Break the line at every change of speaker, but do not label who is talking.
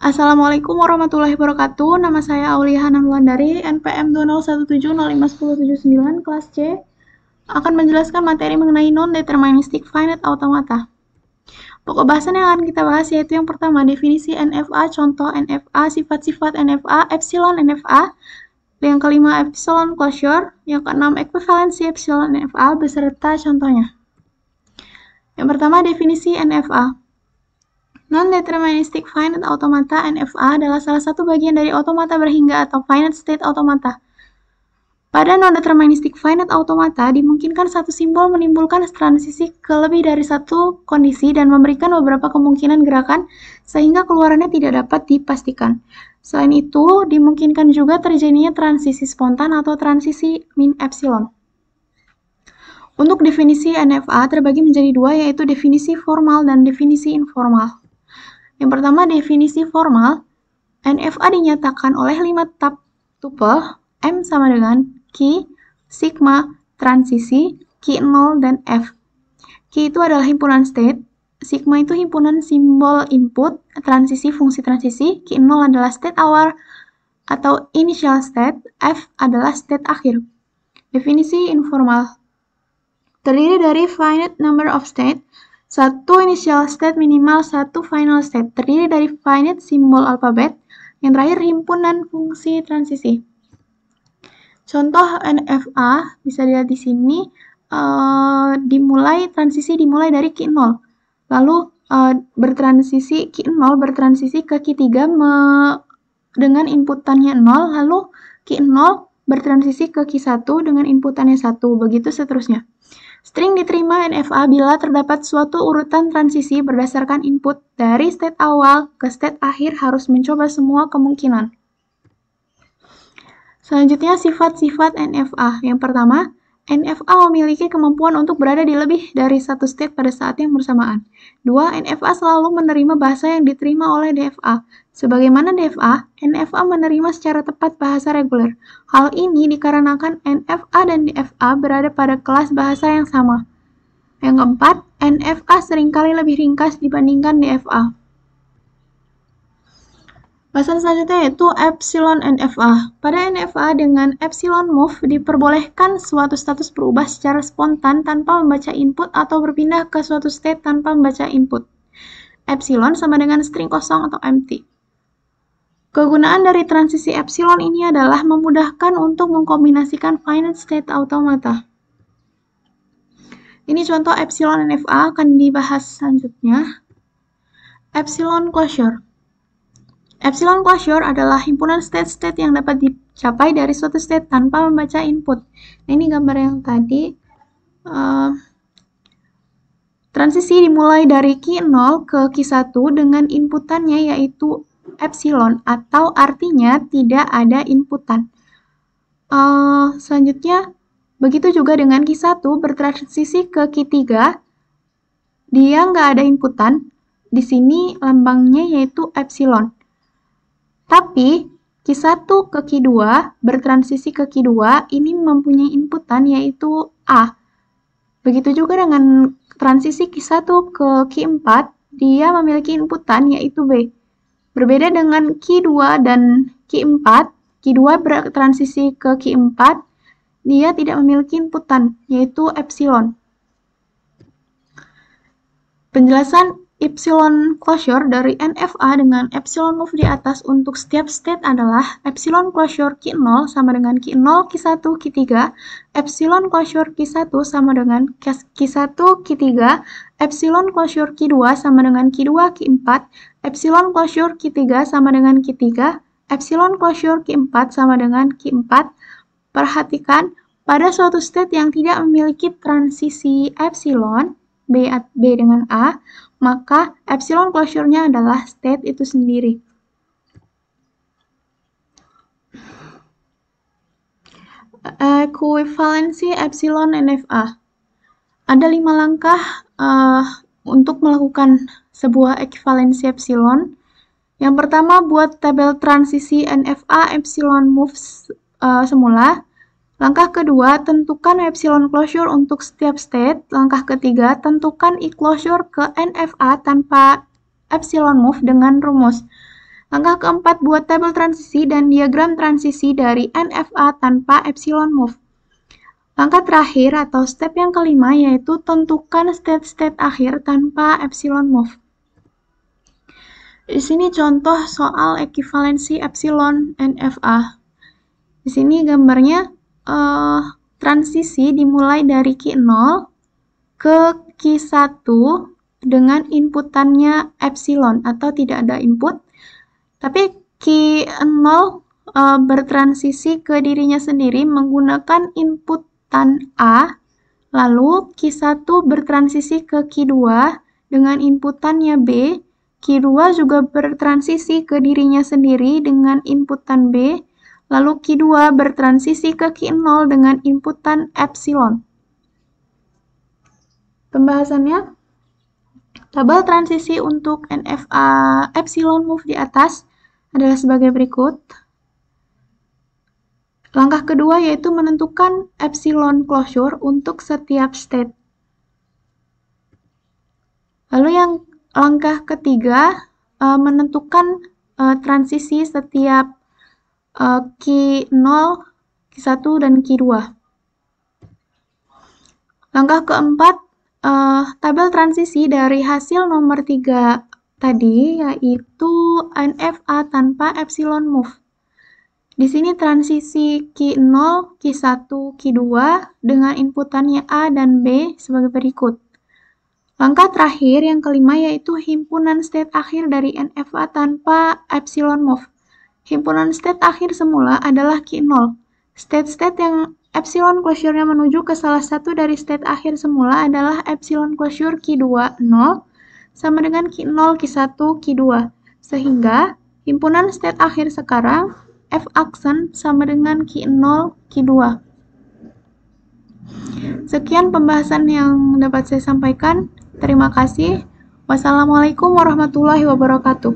Assalamualaikum warahmatullahi wabarakatuh. Nama saya Aulia Hanan Wulandari, NPM 201705179, kelas C, akan menjelaskan materi mengenai non-deterministic finite automata. Pokok bahasan yang akan kita bahas yaitu yang pertama, definisi NFA, contoh NFA, sifat-sifat NFA, epsilon NFA, yang kelima, epsilon closure, yang keenam, ekuivalensi epsilon NFA beserta contohnya. Yang pertama, definisi NFA. Non-deterministic finite automata (NFA) adalah salah satu bagian dari automata berhingga atau finite state automata. Pada non-deterministic finite automata, dimungkinkan satu simbol menimbulkan transisi ke lebih dari satu kondisi dan memberikan beberapa kemungkinan gerakan sehingga keluarannya tidak dapat dipastikan. Selain itu, dimungkinkan juga terjadinya transisi spontan atau transisi min epsilon. Untuk definisi NFA terbagi menjadi dua, yaitu definisi formal dan definisi informal. Yang pertama, definisi formal. NFA dinyatakan oleh 5 tuple M sama dengan Q, sigma, transisi, Q0, dan F. Q itu adalah himpunan state, sigma itu himpunan simbol input, transisi fungsi transisi, Q0 adalah state awal atau initial state, F adalah state akhir. Definisi informal terdiri dari finite number of state, satu initial state minimal satu final state, terdiri dari finite simbol alfabet, yang terakhir himpunan fungsi transisi. Contoh NFA bisa dilihat di sini, transisi dimulai dari Q0, lalu bertransisi Q0 bertransisi ke Q3 dengan inputannya 0, lalu Q0 bertransisi ke Q1 dengan inputannya 1, begitu seterusnya. String diterima NFA bila terdapat suatu urutan transisi berdasarkan input dari state awal ke state akhir harus mencoba semua kemungkinan. Selanjutnya, sifat-sifat NFA. Yang pertama, NFA memiliki kemampuan untuk berada di lebih dari satu state pada saat yang bersamaan. 2. NFA selalu menerima bahasa yang diterima oleh DFA. Sebagaimana DFA, NFA menerima secara tepat bahasa reguler. Hal ini dikarenakan NFA dan DFA berada pada kelas bahasa yang sama. Yang keempat, NFA seringkali lebih ringkas dibandingkan DFA. Bahasan selanjutnya yaitu epsilon NFA. Pada NFA dengan epsilon move diperbolehkan suatu status berubah secara spontan tanpa membaca input atau berpindah ke suatu state tanpa membaca input. Epsilon sama dengan string kosong atau empty. Kegunaan dari transisi epsilon ini adalah memudahkan untuk mengkombinasikan finite state automata. Ini contoh epsilon NFA akan dibahas selanjutnya. Epsilon closure. Epsilon closure adalah himpunan state-state yang dapat dicapai dari suatu state tanpa membaca input. Nah, ini gambar yang tadi. Transisi dimulai dari Q0 ke Q1 dengan inputannya yaitu epsilon atau artinya tidak ada inputan. Selanjutnya, begitu juga dengan Q1 bertransisi ke Q3, dia nggak ada inputan. Di sini lambangnya yaitu epsilon. Tapi, Q1 ke Q2 bertransisi ke Q2 ini mempunyai inputan yaitu A. Begitu juga dengan transisi Q1 ke Q4, dia memiliki inputan yaitu B. Berbeda dengan Q2 dan Q4, Q2 bertransisi ke Q4, dia tidak memiliki inputan yaitu epsilon. Penjelasan epsilon closure dari NFA dengan epsilon move di atas untuk setiap state adalah epsilon closure Q0 sama dengan Q0, Q1, Q3, epsilon closure Q1 sama dengan Q1, Q3, epsilon closure Q2 sama dengan Q2, Q4, epsilon closure Q3 sama dengan Q3, epsilon closure Q4 sama dengan Q4. Perhatikan, pada suatu state yang tidak memiliki transisi epsilon, B dengan A, maka epsilon closure-nya adalah state itu sendiri. Ekuivalensi epsilon NFA. Ada 5 langkah untuk melakukan sebuah ekuivalensi epsilon. Yang pertama, buat tabel transisi NFA epsilon moves semula. Langkah kedua, tentukan epsilon closure untuk setiap state. Langkah ketiga, tentukan e-closure ke NFA tanpa epsilon move dengan rumus. Langkah keempat, buat tabel transisi dan diagram transisi dari NFA tanpa epsilon move. Langkah terakhir atau step yang kelima yaitu tentukan state-state akhir tanpa epsilon move. Di sini contoh soal ekivalensi epsilon NFA. Di sini gambarnya transisi dimulai dari Q0 ke Q1 dengan inputannya epsilon atau tidak ada input. Tapi Q0 bertransisi ke dirinya sendiri menggunakan inputan A, lalu Q1 bertransisi ke Q2 dengan inputannya B, Q2 juga bertransisi ke dirinya sendiri dengan inputan B, lalu Q2 bertransisi ke Q0 dengan inputan epsilon. Pembahasannya, tabel transisi untuk NFA epsilon move di atas adalah sebagai berikut. Langkah kedua yaitu menentukan epsilon closure untuk setiap state. Lalu yang langkah ketiga, menentukan transisi setiap Q0, Q1, dan Q2. Langkah keempat, tabel transisi dari hasil nomor 3 tadi, yaitu NFA tanpa epsilon move. Di sini transisi Q0, Q1, Q2 dengan inputannya A dan B sebagai berikut. Langkah terakhir yang kelima yaitu himpunan state akhir dari NFA tanpa epsilon move. Himpunan state akhir semula adalah Q0. State-state yang epsilon closure-nya menuju ke salah satu dari state akhir semula adalah epsilon closure Q2 0 sama dengan Q0, Q1, Q2. Sehingga himpunan state akhir sekarang F aksen sama dengan Q0, Q2. Sekian pembahasan yang dapat saya sampaikan. Terima kasih. Wassalamualaikum warahmatullahi wabarakatuh.